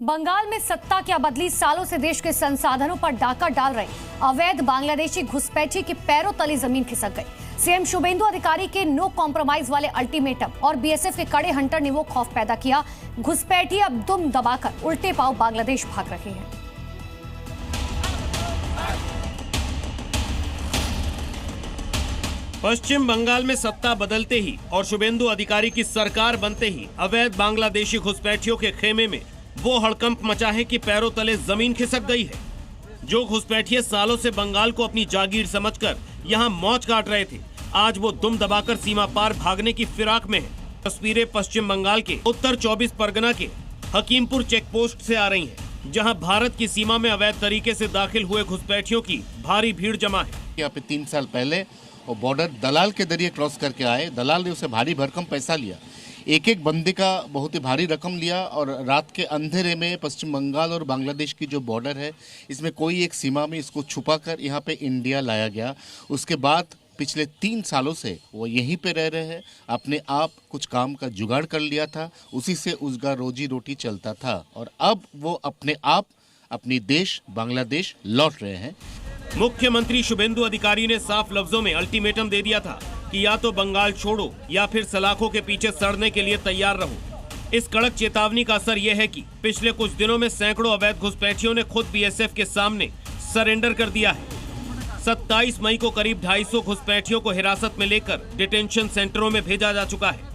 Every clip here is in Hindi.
बंगाल में सत्ता की बदली सालों से देश के संसाधनों पर डाका डाल रहे अवैध बांग्लादेशी घुसपैठी के पैरों तले जमीन खिसक गई। सीएम शुभेंदु अधिकारी के नो कॉम्प्रोमाइज वाले अल्टीमेटम और बीएसएफ के कड़े हंटर ने वो खौफ पैदा किया। घुसपैठी अब दुम दबाकर उल्टे पांव बांग्लादेश भाग रहे हैं। पश्चिम बंगाल में सत्ता बदलते ही और शुभेंदु अधिकारी की सरकार बनते ही अवैध बांग्लादेशी घुसपैठियों के खेमे में वो हड़कंप मचा है कि पैरों तले जमीन खिसक गई है। जो घुसपैठिए सालों से बंगाल को अपनी जागीर समझकर यहां मौज काट रहे थे, आज वो दुम दबाकर सीमा पार भागने की फिराक में है। तस्वीरें पश्चिम बंगाल के उत्तर 24 परगना के हकीमपुर चेक पोस्ट से आ रही हैं, जहां भारत की सीमा में अवैध तरीके से दाखिल हुए घुसपैठियों की भारी भीड़ जमा है। यहाँ पे 3 साल पहले वो बॉर्डर दलाल के जरिए क्रॉस करके आए। दलाल ने उसे भारी भरकम पैसा लिया, एक बंदे का बहुत ही भारी रकम लिया और रात के अंधेरे में पश्चिम बंगाल और बांग्लादेश की जो बॉर्डर है, इसमें कोई एक सीमा में इसको छुपाकर यहाँ पे इंडिया लाया गया। उसके बाद पिछले 3 सालों से वो यहीं पे रह रहे हैं। अपने आप कुछ काम का जुगाड़ कर लिया था, उसी से उसका रोजी रोटी चलता था और अब वो अपने आप अपनी देश बांग्लादेश लौट रहे हैं। मुख्यमंत्री शुभेंदु अधिकारी ने साफ लफ्जों में अल्टीमेटम दे दिया था कि या तो बंगाल छोड़ो या फिर सलाखों के पीछे सड़ने के लिए तैयार रहो। इस कड़क चेतावनी का असर यह है कि पिछले कुछ दिनों में सैकड़ों अवैध घुसपैठियों ने खुद बीएसएफ के सामने सरेंडर कर दिया है। 27 मई को करीब 250 घुसपैठियों को हिरासत में लेकर डिटेंशन सेंटरों में भेजा जा चुका है।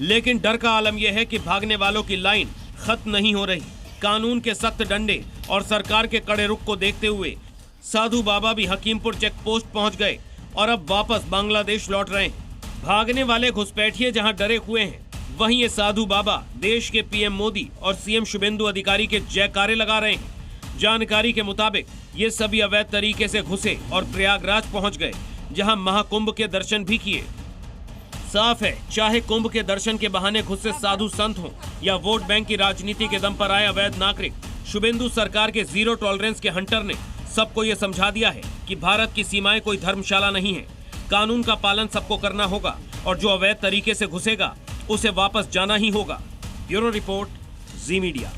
लेकिन डर का आलम यह है कि भागने वालों की लाइन खत्म नहीं हो रही। कानून के सख्त डंडे और सरकार के कड़े रुख को देखते हुए साधु बाबा भी हकीमपुर चेक पोस्ट पहुंच गए और अब वापस बांग्लादेश लौट रहे हैं। भागने वाले घुसपैठिए जहां डरे हुए हैं, वहीं ये साधु बाबा देश के पीएम मोदी और सीएम शुभेंदु अधिकारी के जयकारे लगा रहे हैं। जानकारी के मुताबिक ये सभी अवैध तरीके से घुसे और प्रयागराज पहुंच गए, जहां महाकुंभ के दर्शन भी किए। साफ है, चाहे कुंभ के दर्शन के बहाने घुसे साधु संत हों या वोट बैंक की राजनीति के दम पर आए अवैध नागरिक, शुभेंदु सरकार के जीरो टॉलरेंस के हंटर ने सबको ये समझा दिया है कि भारत की सीमाएं कोई धर्मशाला नहीं है। कानून का पालन सबको करना होगा और जो अवैध तरीके से घुसेगा उसे वापस जाना ही होगा। ब्यूरो रिपोर्ट, जी मीडिया।